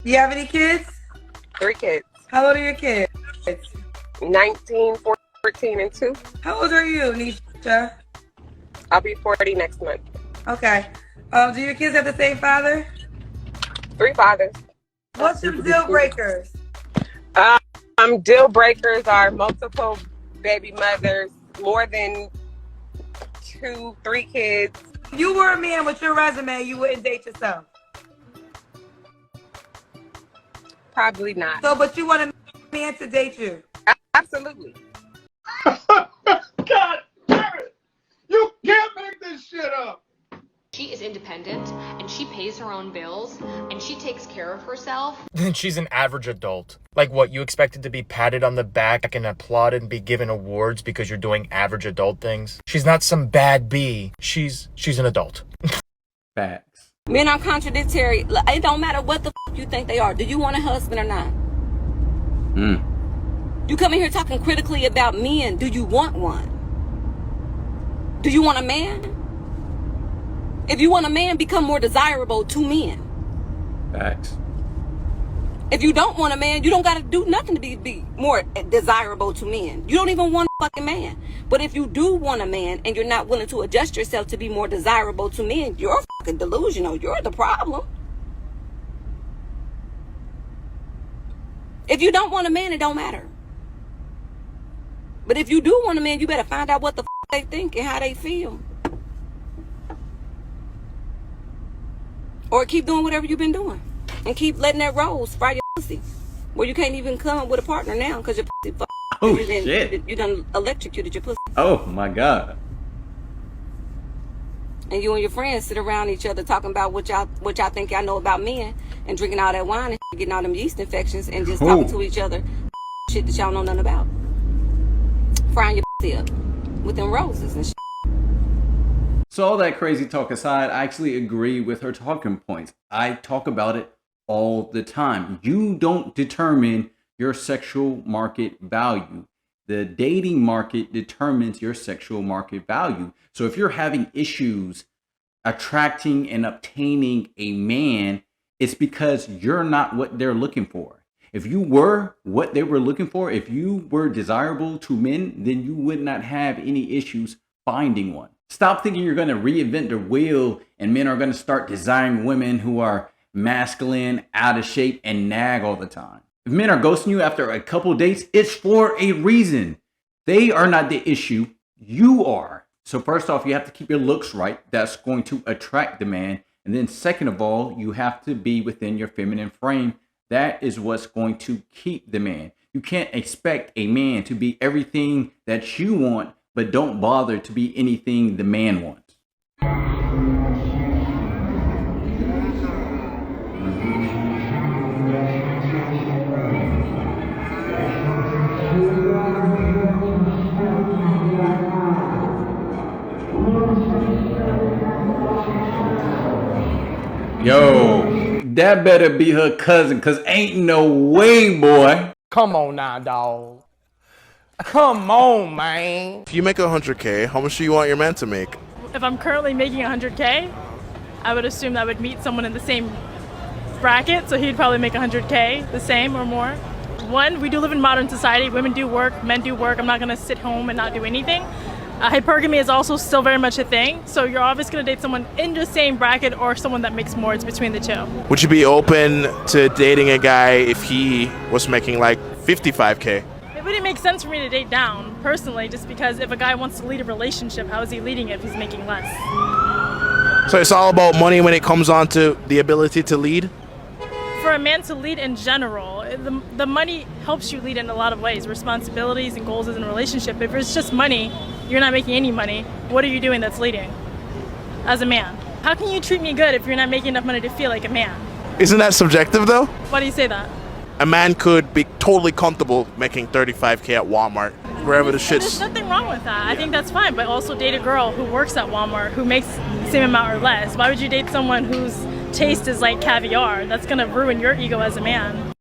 Do you have any kids? 3 kids. How old are your kids? 19, 14, and 2. How old are you, Nisha? I'll be 40 next month. Okay. Do your kids have the same father? 3 fathers. What's your deal breakers? Deal breakers are multiple baby mothers, more than 2, 3 kids. If you were a man with your resume, you wouldn't date yourself. Probably not. So, but you want a man to date you? Absolutely. God damn it! You can't make this shit up! She is independent, and she pays her own bills, and she takes care of herself. Then she's an average adult. Like what, you expected to be patted on the back and applauded and be given awards because you're doing average adult things? She's not some bad bee. She's an adult. Facts. Men are contradictory. It don't matter what the you think they are. Do you want a husband or not? You come in here talking critically about men. Do you want one? Do you want a man? If you want a man, become more desirable to men. Facts. If you don't want a man, you don't got to do nothing to be more desirable to men. You don't even want a fucking man. But if you do want a man and you're not willing to adjust yourself to be more desirable to men, you're fucking delusional. You're the problem. If you don't want a man, it don't matter. But if you do want a man, you better find out what the they think and how they feel. Or keep doing whatever you've been doing. And keep letting that rose fry your pussy. Where you can't even come up with a partner now because your pussy fucked. Oh, shit. You done electrocuted your pussy. Oh, my God. And you and your friends sit around each other talking about what y'all think y'all know about men and drinking all that wine and getting all them yeast infections and just talking to each other shit that y'all know nothing about. Frying your pussy up with them roses and shit. So all that crazy talk aside, I actually agree with her talking points. I talk about it all the time. You don't determine your sexual market value. The dating market determines your sexual market value. So if you're having issues attracting and obtaining a man, it's because you're not what they're looking for. If you were what they were looking for, if you were desirable to men, then you would not have any issues finding one. Stop thinking you're going to reinvent the wheel and men are going to start desiring women who are masculine, out of shape, and nag all the time. If men are ghosting you after a couple dates, it's for a reason. They are not the issue. You are. So first off, you have to keep your looks right. That's going to attract the man. And then second of all, you have to be within your feminine frame. That is what's going to keep the man. You can't expect a man to be everything that you want, but don't bother to be anything the man wants. Yo, that better be her cousin, cause ain't no way, boy. Come on now, dog. Come on, man. If you make 100K, how much do you want your man to make? If I'm currently making 100K, I would assume that I would meet someone in the same bracket, so he'd probably make 100K, the same or more. One, we do live in modern society. Women do work, men do work. I'm not gonna sit home and not do anything. Hypergamy is also still very much a thing, so you're always gonna date someone in the same bracket or someone that makes more. It's between the two. Would you be open to dating a guy if he was making like 55K? It wouldn't make sense for me to date down, personally, just because if a guy wants to lead a relationship, how is he leading it if he's making less? So it's all about money when it comes on to the ability to lead? For a man to lead in general, the money helps you lead in a lot of ways, responsibilities and goals in a relationship. If it's just money, you're not making any money. What are you doing that's leading as a man? How can you treat me good if you're not making enough money to feel like a man? Isn't that subjective though? Why do you say that? A man could be totally comfortable making 35K at Walmart, wherever the shit's... There's nothing wrong with that. I think that's fine, but also date a girl who works at Walmart who makes the same amount or less. Why would you date someone whose taste is like caviar? That's gonna ruin your ego as a man.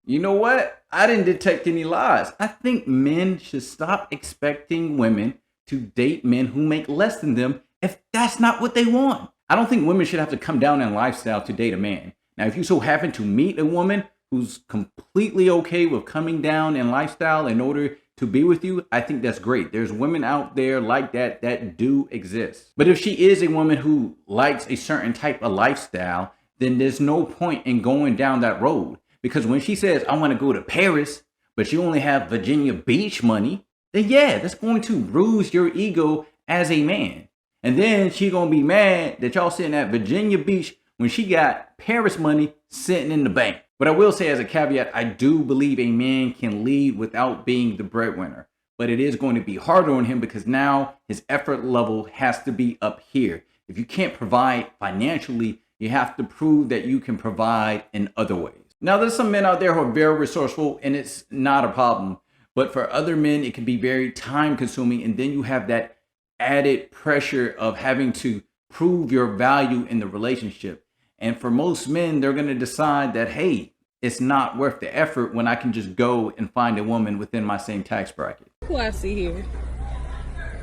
You know what? I didn't detect any lies. I think men should stop expecting women to date men who make less than them if that's not what they want. I don't think women should have to come down in lifestyle to date a man. Now, if you so happen to meet a woman who's completely okay with coming down in lifestyle in order to be with you, I think that's great. There's women out there like that do exist. But if she is a woman who likes a certain type of lifestyle, then there's no point in going down that road. Because when she says, I want to go to Paris, but you only have Virginia Beach money, then yeah, that's going to bruise your ego as a man. And then she gonna be mad that y'all sitting at Virginia Beach when she got Paris money sitting in the bank. But I will say as a caveat, I do believe a man can lead without being the breadwinner. But it is going to be harder on him because now his effort level has to be up here. If you can't provide financially, you have to prove that you can provide in other ways. Now, there's some men out there who are very resourceful and it's not a problem. But for other men, it can be very time consuming. And then you have that added pressure of having to prove your value in the relationship. And for most men, they're going to decide that, hey, it's not worth the effort when I can just go and find a woman within my same tax bracket. Who I see here?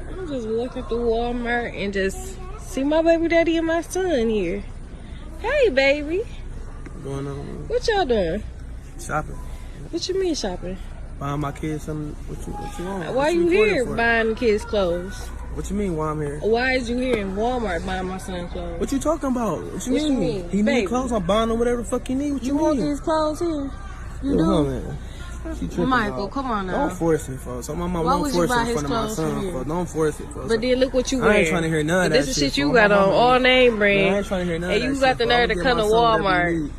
I'm just walking through Walmart and just see my baby daddy and my son here. Hey, baby. What's going on? What y'all doing? Shopping. What you mean shopping? Buying my kids something. What you want? Why you here buying kids clothes? What you mean why I'm here? Why is you here in Walmart buying my son clothes? What you talking about? What you mean? He need clothes, I'm buying him whatever the fuck he need. What you mean? Want these clothes here? You do? Man. Michael, come on now. Don't force it, folks. My mama Why don't would force you it buy in his front of my clothes son, here? folks. Don't force it, folks. But then look what you wearing. I ain't trying to hear none of that This is shit you folks. got on, all name brand. I ain't trying to hear none of and that you got the nerve to come to Walmart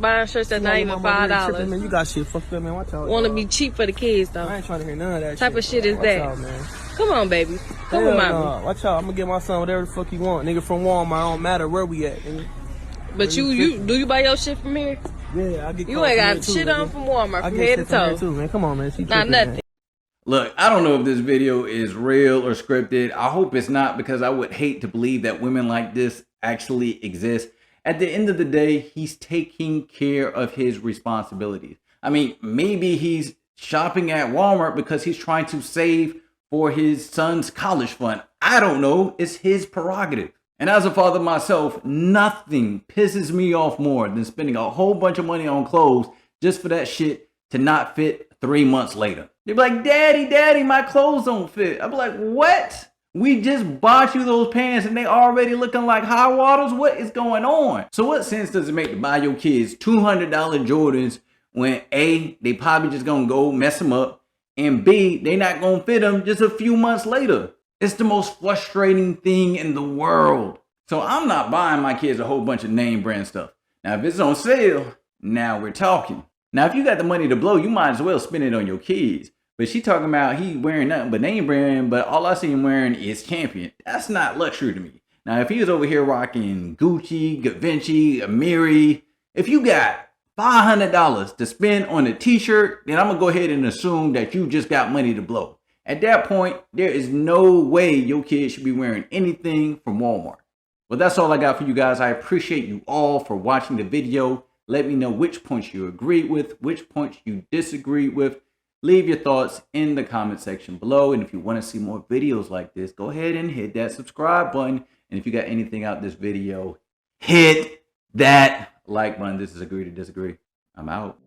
buying shirts that's not even $5. Man, you got shit fucked up, man. Watch out. Want to be cheap for the kids, though. I ain't trying to hear none of that type of shit is Watch that? out, man. Come on, baby. Come on, mama. Watch out. I'm gonna get my son whatever the fuck he want. Nigga from Walmart, don't matter where we at. Nigga. But do you buy your shit from here? Yeah, I get. You ain't got shit on from Walmart from head to toe. Too, man. Come on, man. Not nothing. Man. Look, I don't know if this video is real or scripted. I hope it's not because I would hate to believe that women like this actually exist. At the end of the day, he's taking care of his responsibilities. I mean, maybe he's shopping at Walmart because he's trying to save for his son's college fund. I don't know. It's his prerogative. And as a father myself, nothing pisses me off more than spending a whole bunch of money on clothes just for that shit to not fit 3 months later. They'd be like, daddy, my clothes don't fit. I'd be like, what? We just bought you those pants and they already looking like high waters? What is going on? So what sense does it make to buy your kids $200 Jordans when A, they probably just gonna go mess them up, and B, they not gonna fit them just a few months later? It's the most frustrating thing in the world. So I'm not buying my kids a whole bunch of name brand stuff. Now, if it's on sale, now we're talking. Now, if you got the money to blow, you might as well spend it on your kids. But she talking about he wearing nothing but name brand, but all I see him wearing is Champion. That's not luxury to me. Now, if he was over here rocking Gucci, Givenchy, Amiri, if you got $500 to spend on a t-shirt, then I'm gonna go ahead and assume that you just got money to blow. At that point, there is no way your kid should be wearing anything from Walmart. Well, that's all I got for you guys. I appreciate you all for watching the video. Let me know which points you agree with, which points you disagree with. Leave your thoughts in the comment section below. And if you want to see more videos like this, go ahead and hit that subscribe button. And if you got anything out this video, hit that like button. This is Agree to Disagree. I'm out.